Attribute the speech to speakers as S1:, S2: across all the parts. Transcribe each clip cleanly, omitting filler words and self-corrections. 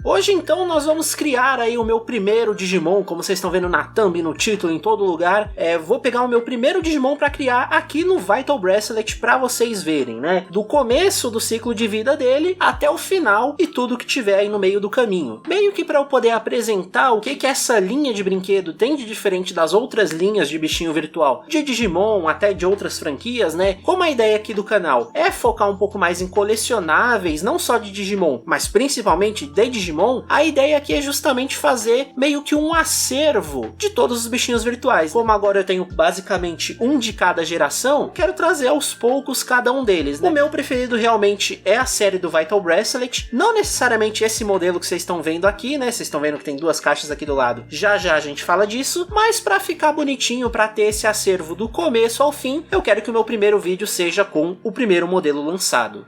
S1: Hoje então nós vamos criar aí o meu primeiro Digimon, como vocês estão vendo na thumb, no título, em todo lugar. Vou pegar o meu primeiro Digimon para criar aqui no Vital Bracelet para vocês verem, né? Do começo do ciclo de vida dele até o final e tudo que tiver aí no meio do caminho. Meio que para eu poder apresentar o que essa linha de brinquedo tem de diferente das outras linhas de bichinho virtual, de Digimon, até de outras franquias, né? Como a ideia aqui do canal é focar um pouco mais em colecionáveis, não só de Digimon, mas principalmente de Digimon, a ideia aqui é justamente fazer meio que um acervo de todos os bichinhos virtuais. Como agora eu tenho basicamente um de cada geração, quero trazer aos poucos cada um deles, né? O meu preferido realmente é a série do Vital Bracelet, não necessariamente esse modelo que vocês estão vendo aqui, né? Vocês estão vendo que tem duas caixas aqui do lado, já já a gente fala disso, mas para ficar bonitinho, para ter esse acervo do começo ao fim, eu quero que o meu primeiro vídeo seja com o primeiro modelo lançado.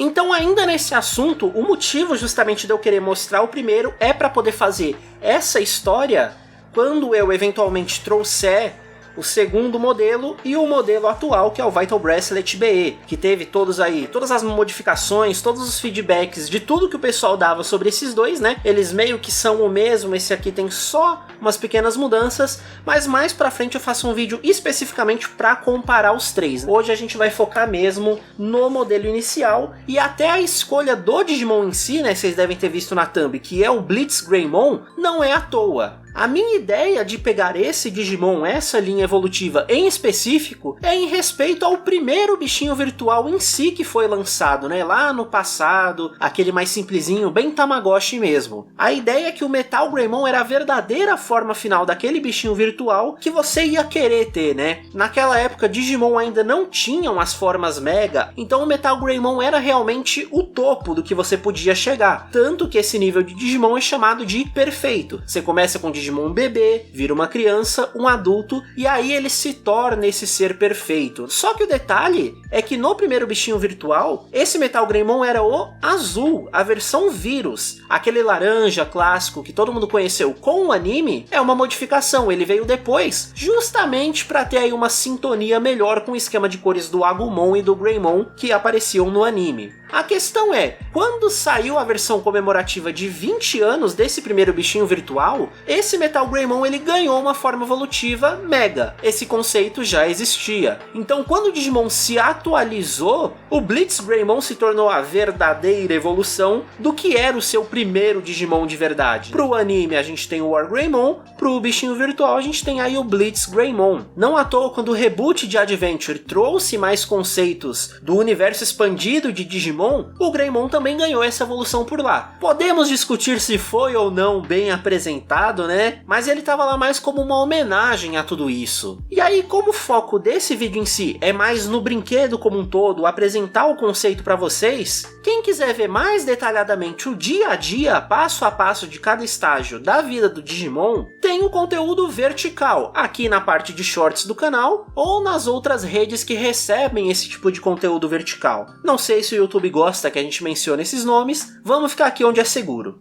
S1: Então, ainda nesse assunto, o motivo justamente de eu querer mostrar o primeiro é para poder fazer essa história quando eu eventualmente trouxer o segundo modelo e o modelo atual, que é o Vital Bracelet BE, que teve todas as modificações, todos os feedbacks de tudo que o pessoal dava sobre esses dois, né? Eles meio que são o mesmo, esse aqui tem só umas pequenas mudanças, mas mais pra frente eu faço um vídeo especificamente para comparar os três. Hoje a gente vai focar mesmo no modelo inicial e até a escolha do Digimon em si, né? Vocês devem ter visto na thumb, que é o Blitz Greymon, não é à toa. A minha ideia de pegar esse Digimon, essa linha evolutiva em específico, é em respeito ao primeiro bichinho virtual em si que foi lançado, né? Lá no passado, aquele mais simplesinho, bem Tamagotchi mesmo. A ideia é que o Metal Greymon era a verdadeira forma final daquele bichinho virtual que você ia querer ter, né? Naquela época, Digimon ainda não tinham as formas Mega, então o Metal Greymon era realmente o topo do que você podia chegar. Tanto que esse nível de Digimon é chamado de perfeito. Você começa com Digimon bebê, vira uma criança, um adulto, e aí ele se torna esse ser perfeito. Só que o detalhe é que no primeiro bichinho virtual, esse Metal Greymon era o azul, a versão vírus. Aquele laranja clássico que todo mundo conheceu com o anime é uma modificação, ele veio depois, justamente para ter aí uma sintonia melhor com o esquema de cores do Agumon e do Greymon que apareciam no anime. A questão é, quando saiu a versão comemorativa de 20 anos desse primeiro bichinho virtual, esse Metal Greymon ele ganhou uma forma evolutiva Mega. Esse conceito já existia. Então quando o Digimon se atualizou, o Blitz Greymon se tornou a verdadeira evolução do que era o seu primeiro Digimon de verdade. Pro anime a gente tem o War Greymon, pro bichinho virtual a gente tem aí o Blitz Greymon. Não à toa, quando o reboot de Adventure trouxe mais conceitos do universo expandido de Digimon, o Greymon também ganhou essa evolução por lá. Podemos discutir se foi ou não bem apresentado, né? Mas ele estava lá mais como uma homenagem a tudo isso. E aí, como o foco desse vídeo em si é mais no brinquedo como um todo, apresentar o conceito para vocês, quem quiser ver mais detalhadamente o dia a dia, passo a passo de cada estágio da vida do Digimon, tem o conteúdo vertical aqui na parte de shorts do canal ou nas outras redes que recebem esse tipo de conteúdo vertical. Não sei se o YouTube gosta que a gente mencione esses nomes, vamos ficar aqui onde é seguro.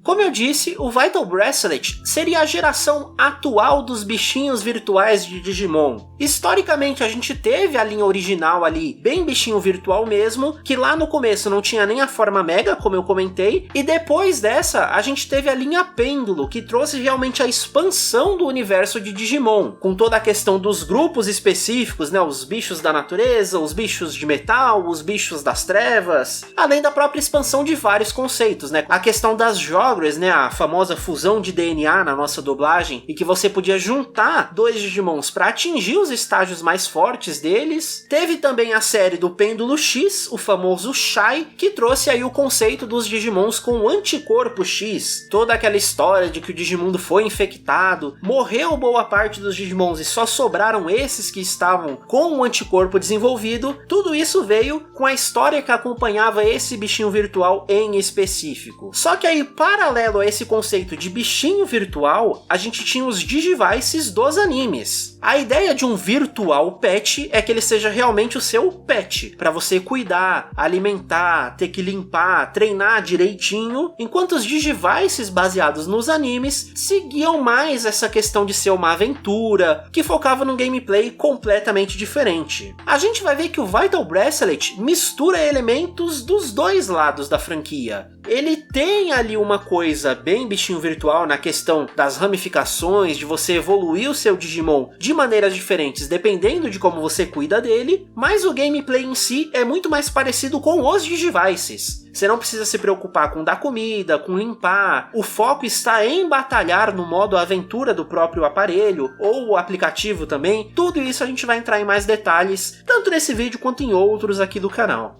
S1: Como eu disse, o Vital Bracelet seria a geração atual dos bichinhos virtuais de Digimon. Historicamente a gente teve a linha original ali, bem bichinho virtual mesmo, que lá no começo não tinha nem a forma Mega, como eu comentei, e depois dessa a gente teve a linha Pêndulo, que trouxe realmente a expansão do universo de Digimon, com toda a questão dos grupos específicos, né, os bichos da natureza, os bichos de metal, os bichos das trevas, além da própria expansão de vários conceitos, né, a questão das jogas, né, a famosa fusão de DNA na nossa dublagem, e que você podia juntar dois Digimons para atingir os estágios mais fortes deles. Teve também a série do Pêndulo X, o famoso Shai, que trouxe aí o conceito dos Digimons com o anticorpo X, toda aquela história de que o Digimundo foi infectado, morreu boa parte dos Digimons e só sobraram esses que estavam com o anticorpo desenvolvido. Tudo isso veio com a história que acompanhava esse bichinho virtual em específico. Só que aí, para paralelo a esse conceito de bichinho virtual, a gente tinha os Digivices dos animes. A ideia de um virtual pet é que ele seja realmente o seu pet, para você cuidar, alimentar, ter que limpar, treinar direitinho, enquanto os Digivices baseados nos animes seguiam mais essa questão de ser uma aventura, que focava num gameplay completamente diferente. A gente vai ver que o Vital Bracelet mistura elementos dos dois lados da franquia. Ele tem ali uma coisa bem bichinho virtual na questão das ramificações, de você evoluir o seu Digimon de maneiras diferentes dependendo de como você cuida dele, mas o gameplay em si é muito mais parecido com os Digivices. Você não precisa se preocupar com dar comida, com limpar. O foco está em batalhar no modo aventura do próprio aparelho, ou o aplicativo também. Tudo isso a gente vai entrar em mais detalhes, tanto nesse vídeo quanto em outros aqui do canal.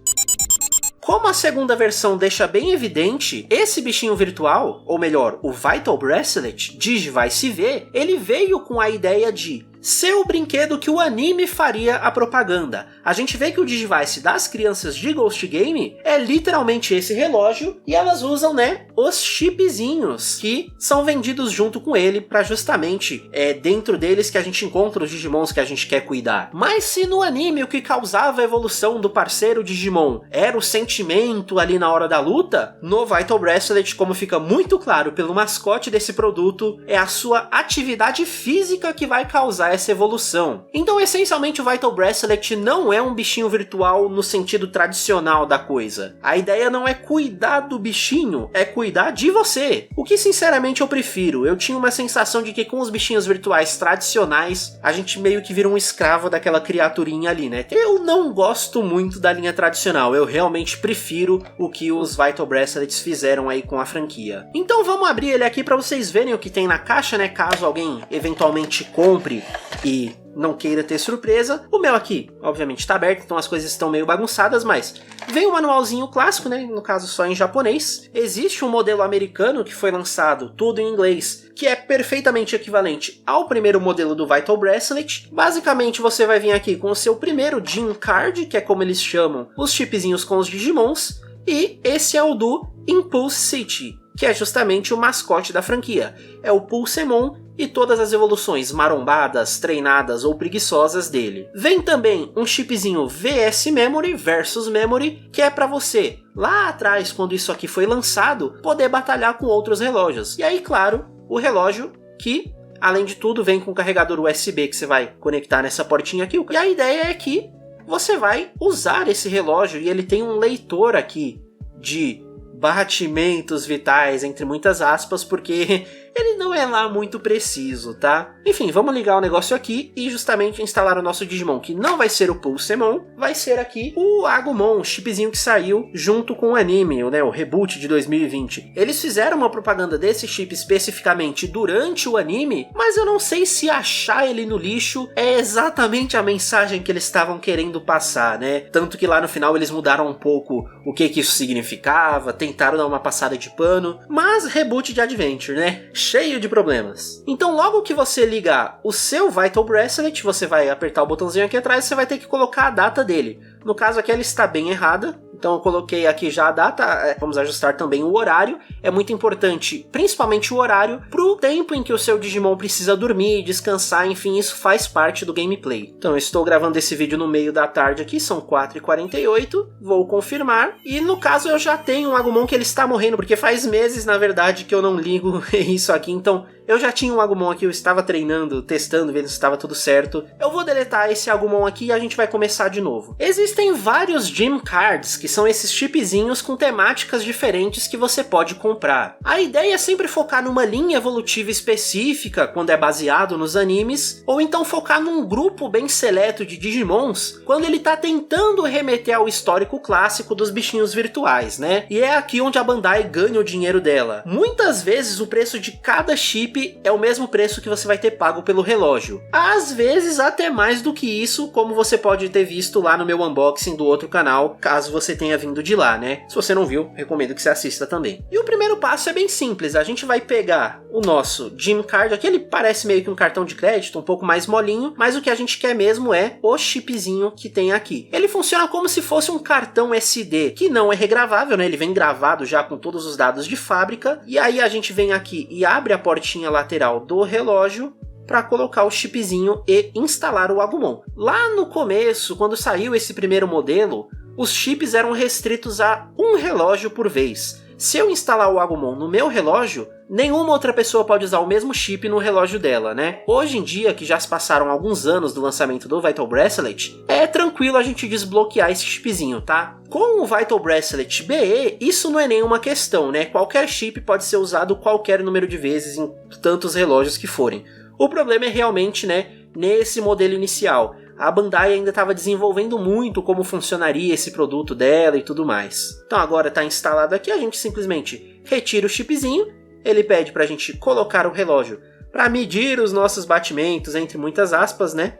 S1: Como a segunda versão deixa bem evidente, esse bichinho virtual, ou melhor, o Vital Bracelet Digivice V, ele veio com a ideia de ser o brinquedo que o anime faria a propaganda. A gente vê que o Digivice das crianças de Ghost Game é literalmente esse relógio, e elas usam, os chipzinhos que são vendidos junto com ele para justamente dentro deles que a gente encontra os Digimons que a gente quer cuidar. Mas se no anime o que causava a evolução do parceiro Digimon era o sentimento ali na hora da luta, no Vital Bracelet, como fica muito claro pelo mascote desse produto, é a sua atividade física que vai causar essa evolução. Então, essencialmente, o Vital Bracelet não é um bichinho virtual no sentido tradicional da coisa. A ideia não é cuidar do bichinho, é cuidar de você. O que, sinceramente, eu prefiro. Eu tinha uma sensação de que com os bichinhos virtuais tradicionais, a gente meio que vira um escravo daquela criaturinha ali, Eu não gosto muito da linha tradicional. Eu realmente prefiro o que os Vital Bracelets fizeram aí com a franquia. Então, vamos abrir ele aqui para vocês verem o que tem na caixa, caso alguém eventualmente compre e não queira ter surpresa. O meu aqui, obviamente, está aberto, então as coisas estão meio bagunçadas, mas vem um manualzinho clássico, no caso só em japonês. Existe um modelo americano que foi lançado, tudo em inglês, que é perfeitamente equivalente ao primeiro modelo do Vital Bracelet. Basicamente, você vai vir aqui com o seu primeiro Gym Card, que é como eles chamam os chipzinhos com os Digimons, e esse é o do Impulse City, que é justamente o mascote da franquia. É o Pulsemon e todas as evoluções marombadas, treinadas ou preguiçosas dele. Vem também um chipzinho VS Memory versus Memory, que é para você, lá atrás, quando isso aqui foi lançado, poder batalhar com outros relógios. E aí, claro, o relógio que, além de tudo, vem com um carregador USB que você vai conectar nessa portinha aqui. E a ideia é que você vai usar esse relógio e ele tem um leitor aqui de batimentos vitais, entre muitas aspas, porque ele não é lá muito preciso, tá? Enfim, vamos ligar o negócio aqui e justamente instalar o nosso Digimon, que não vai ser o Pulsemon, vai ser aqui o Agumon, o chipzinho que saiu junto com o anime, o reboot de 2020. Eles fizeram uma propaganda desse chip especificamente durante o anime, mas eu não sei se achar ele no lixo é exatamente a mensagem que eles estavam querendo passar, Tanto que lá no final eles mudaram um pouco o que isso significava, tentaram dar uma passada de pano, mas reboot de Adventure, cheio de problemas. Então logo que você ligar o seu Vital Bracelet, você vai apertar o botãozinho aqui atrás e você vai ter que colocar a data dele. No caso aqui ela está bem errada, então eu coloquei aqui já a data, vamos ajustar também o horário. É muito importante, principalmente o horário, pro tempo em que o seu Digimon precisa dormir, descansar, enfim, isso faz parte do gameplay. Então eu estou gravando esse vídeo no meio da tarde aqui, são 4h48, vou confirmar, e no caso eu já tenho um Agumon que ele está morrendo, porque faz meses, na verdade, que eu não ligo isso aqui, então eu já tinha um Agumon aqui, eu estava treinando, testando, vendo se estava tudo certo. Eu vou deletar esse Agumon aqui e a gente vai começar de novo. Existem vários Gym Cards, que são esses chipzinhos com temáticas diferentes que você pode comprar. A ideia é sempre focar numa linha evolutiva específica, quando é baseado nos animes, ou então focar num grupo bem seleto de Digimons, quando ele tá tentando remeter ao histórico clássico dos bichinhos virtuais, E é aqui onde a Bandai ganha o dinheiro dela. Muitas vezes o preço de cada chip chip é o mesmo preço que você vai ter pago pelo relógio. Às vezes até mais do que isso, como você pode ter visto lá no meu unboxing do outro canal, caso você tenha vindo de lá, né? Se você não viu, recomendo que você assista também. E o primeiro passo é bem simples, a gente vai pegar o nosso Gym Card, aqui ele parece meio que um cartão de crédito, um pouco mais molinho, mas o que a gente quer mesmo é o chipzinho que tem aqui. Ele funciona como se fosse um cartão SD, que não é regravável, né? Ele vem gravado já com todos os dados de fábrica, e aí a gente vem aqui e abre a portinha lateral do relógio para colocar o chipzinho e instalar o Agumon. Lá no começo, quando saiu esse primeiro modelo, os chips eram restritos a um relógio por vez. Se eu instalar o Agumon no meu relógio, nenhuma outra pessoa pode usar o mesmo chip no relógio dela, né? Hoje em dia, que já se passaram alguns anos do lançamento do Vital Bracelet, é tranquilo a gente desbloquear esse chipzinho, tá? Com o Vital Bracelet BE, isso não é nenhuma questão, né? Qualquer chip pode ser usado qualquer número de vezes em tantos relógios que forem. O problema é realmente, né, nesse modelo inicial. A Bandai ainda estava desenvolvendo muito como funcionaria esse produto dela e tudo mais. Então agora está instalado aqui, a gente simplesmente retira o chipzinho, ele pede para a gente colocar o relógio para medir os nossos batimentos, entre muitas aspas, né?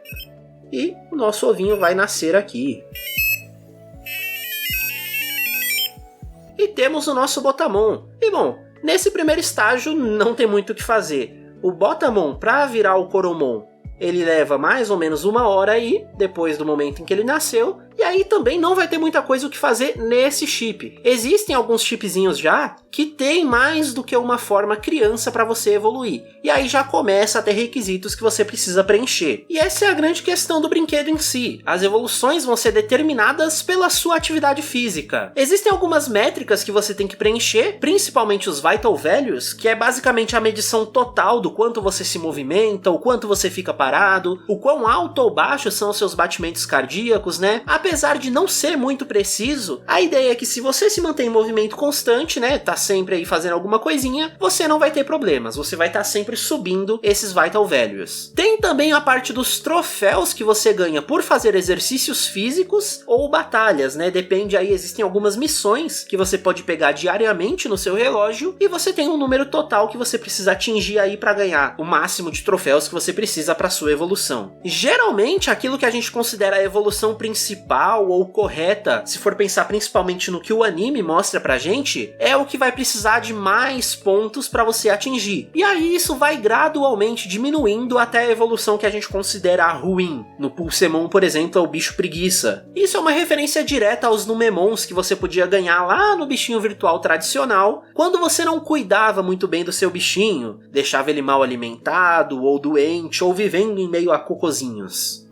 S1: E o nosso ovinho vai nascer aqui. E temos o nosso Botamon. E bom, nesse primeiro estágio não tem muito o que fazer. O Botamon, para virar o Coromon, ele leva mais ou menos 1 hora aí, depois do momento em que ele nasceu, e aí também não vai ter muita coisa o que fazer nesse chip. Existem alguns chipzinhos já que tem mais do que uma forma criança para você evoluir, e aí já começa a ter requisitos que você precisa preencher. E essa é a grande questão do brinquedo em si. As evoluções vão ser determinadas pela sua atividade física. Existem algumas métricas que você tem que preencher, principalmente os Vital Values, que é basicamente a medição total do quanto você se movimenta, o quanto você fica parado, o quão alto ou baixo são os seus batimentos cardíacos, né? Apesar de não ser muito preciso, a ideia é que se você se mantém em movimento constante, né, tá sempre aí fazendo alguma coisinha, você não vai ter problemas, você vai estar sempre subindo esses Vital Values. Tem também a parte dos troféus que você ganha por fazer exercícios físicos ou batalhas, né, depende aí, existem algumas missões que você pode pegar diariamente no seu relógio e você tem um número total que você precisa atingir aí para ganhar o máximo de troféus que você precisa para sua evolução. Geralmente aquilo que a gente considera a evolução principal ou correta, se for pensar principalmente no que o anime mostra pra gente, é o que vai precisar de mais pontos para você atingir. E aí isso vai gradualmente diminuindo até a evolução que a gente considera ruim. No Pulsemon, por exemplo, é o bicho preguiça. Isso é uma referência direta aos Numemons que você podia ganhar lá no bichinho virtual tradicional, quando você não cuidava muito bem do seu bichinho, deixava ele mal alimentado, ou doente, ou vivendo em meio a cocôzinhos.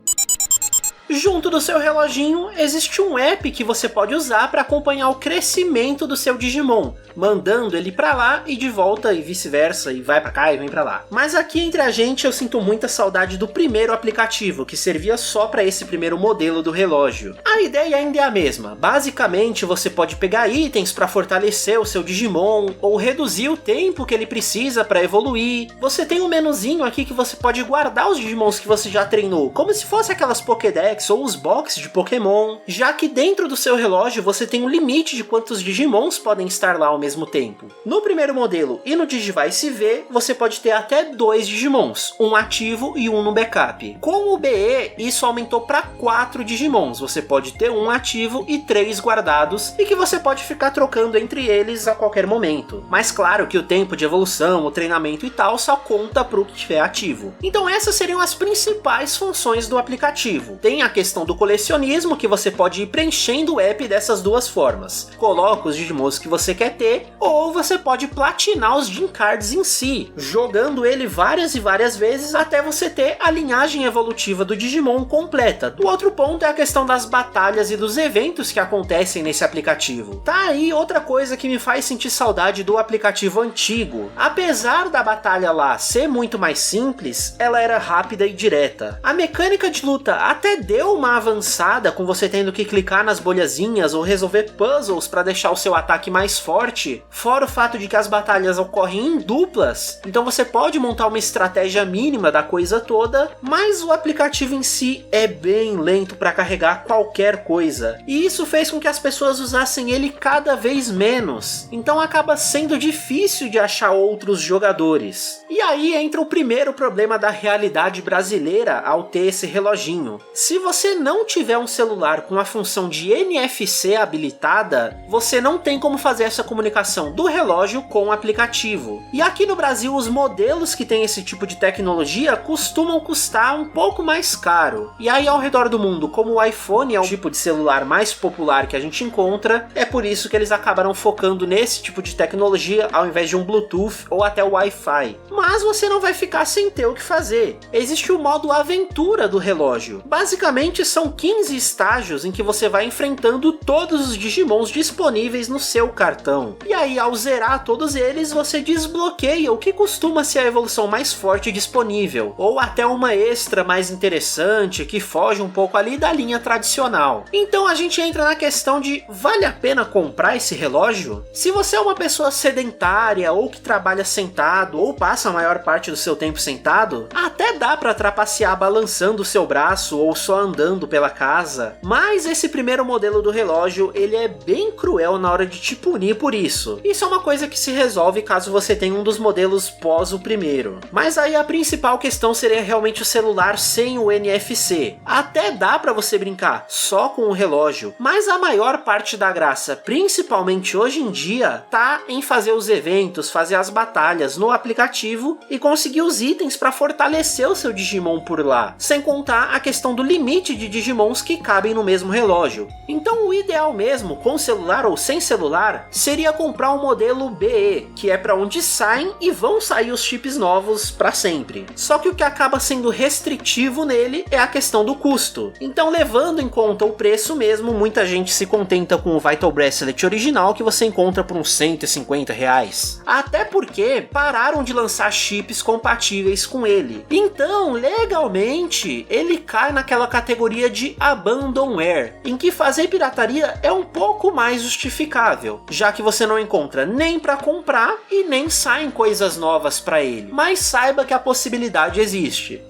S1: Junto do seu reloginho, existe um app que você pode usar para acompanhar o crescimento do seu Digimon, mandando ele para lá e de volta e vice-versa, e vai para cá e vem para lá. Mas aqui entre a gente eu sinto muita saudade do primeiro aplicativo, que servia só para esse primeiro modelo do relógio. A ideia ainda é a mesma, basicamente você pode pegar itens para fortalecer o seu Digimon, ou reduzir o tempo que ele precisa para evoluir. Você tem um menuzinho aqui que você pode guardar os Digimons que você já treinou, como se fosse aquelas Pokédex ou os boxes de Pokémon, já que dentro do seu relógio você tem um limite de quantos Digimons podem estar lá ao mesmo tempo. No primeiro modelo e no Digivice V, você pode ter até 2 Digimons, um ativo e um no backup. Com o BE, isso aumentou para 4 Digimons, você pode ter um ativo e 3 guardados, e que você pode ficar trocando entre eles a qualquer momento. Mas claro que o tempo de evolução, o treinamento e tal só conta pro que estiver ativo. Então essas seriam as principais funções do aplicativo. Tem a questão do colecionismo, que você pode ir preenchendo o app dessas duas formas. Coloca os Digimons que você quer ter, ou você pode platinar os Gym Cards em si, jogando ele várias e várias vezes até você ter a linhagem evolutiva do Digimon completa. O outro ponto é a questão das batalhas e dos eventos que acontecem nesse aplicativo. Tá aí outra coisa que me faz sentir saudade do aplicativo antigo. Apesar da batalha lá ser muito mais simples, ela era rápida e direta. A mecânica de luta até deu deu uma avançada com você tendo que clicar nas bolhazinhas ou resolver puzzles para deixar o seu ataque mais forte, fora o fato de que as batalhas ocorrem em duplas, então você pode montar uma estratégia mínima da coisa toda, mas o aplicativo em si é bem lento para carregar qualquer coisa, e isso fez com que as pessoas usassem ele cada vez menos, então acaba sendo difícil de achar outros jogadores. E aí entra o primeiro problema da realidade brasileira ao ter esse reloginho. Se você não tiver um celular com a função de NFC habilitada, você não tem como fazer essa comunicação do relógio com o aplicativo. E aqui no Brasil, os modelos que têm esse tipo de tecnologia costumam custar um pouco mais caro. E aí ao redor do mundo, como o iPhone é o tipo de celular mais popular que a gente encontra, é por isso que eles acabaram focando nesse tipo de tecnologia ao invés de um Bluetooth ou até o Wi-Fi. Mas você não vai ficar sem ter o que fazer. Existe o modo aventura do relógio. Basicamente são 15 estágios em que você vai enfrentando todos os Digimons disponíveis no seu cartão. E aí ao zerar todos eles, você desbloqueia o que costuma ser a evolução mais forte disponível, ou até uma extra mais interessante que foge um pouco ali da linha tradicional. Então a gente entra na questão de: vale a pena comprar esse relógio? Se você é uma pessoa sedentária ou que trabalha sentado ou passa a maior parte do seu tempo sentado, até dá para trapacear balançando o seu braço ou só andando pela casa, mas esse primeiro modelo do relógio ele é bem cruel na hora de te punir por isso. Isso é uma coisa que se resolve caso você tenha um dos modelos pós o primeiro. Mas aí a principal questão seria realmente o celular sem o NFC. Até dá para você brincar só com o relógio, mas a maior parte da graça, principalmente hoje em dia, tá em fazer os eventos, fazer as batalhas no aplicativo e conseguir os itens para fortalecer o seu Digimon por lá, sem contar a questão do limite de Digimons que cabem no mesmo relógio. Então o ideal mesmo, com celular ou sem celular, seria comprar um modelo BE, que é para onde saem e vão sair os chips novos para sempre. Só que o que acaba sendo restritivo nele é a questão do custo. Então, levando em conta o preço mesmo, muita gente se contenta com o Vital Bracelet original, que você encontra por uns R$150. Até porque pararam de lançar chips compatíveis com ele. Então, legalmente, ele cai naquela categoria de abandonware, em que fazer pirataria é um pouco mais justificável, já que você não encontra nem para comprar e nem saem coisas novas para ele. Mas saiba que a possibilidade existe.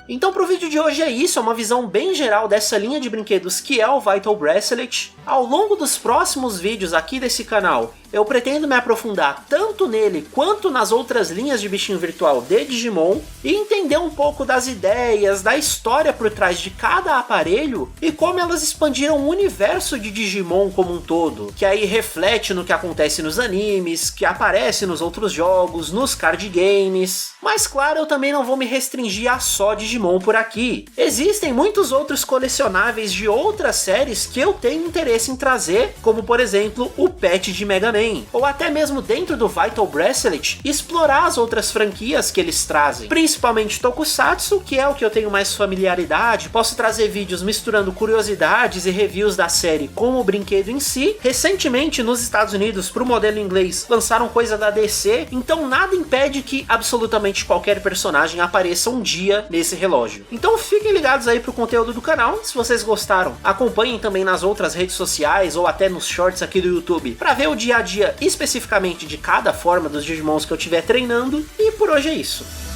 S1: Então pro vídeo de hoje é isso, é uma visão bem geral dessa linha de brinquedos que é o Vital Bracelet. Ao longo dos próximos vídeos aqui desse canal, eu pretendo me aprofundar tanto nele quanto nas outras linhas de bichinho virtual de Digimon e entender um pouco das ideias, da história por trás de cada aparelho e como elas expandiram o universo de Digimon como um todo, que aí reflete no que acontece nos animes, que aparece nos outros jogos, nos card games. Mas claro, eu também não vou me restringir a só Digimon por aqui. Existem muitos outros colecionáveis de outras séries que eu tenho interesse em trazer, como por exemplo o Pet de Mega Man, ou até mesmo dentro do Vital Bracelet, explorar as outras franquias que eles trazem, principalmente Tokusatsu, que é o que eu tenho mais familiaridade. Posso trazer vídeos misturando curiosidades e reviews da série com o brinquedo em si. Recentemente nos Estados Unidos, para o modelo inglês, lançaram coisa da DC, então nada impede que absolutamente qualquer personagem apareça um dia nesse relógio. Então fiquem ligados aí pro conteúdo do canal. Se vocês gostaram, acompanhem também nas outras redes sociais ou até nos shorts aqui do YouTube para ver o dia a dia especificamente de cada forma dos Digimons que eu estiver treinando. E por hoje é isso.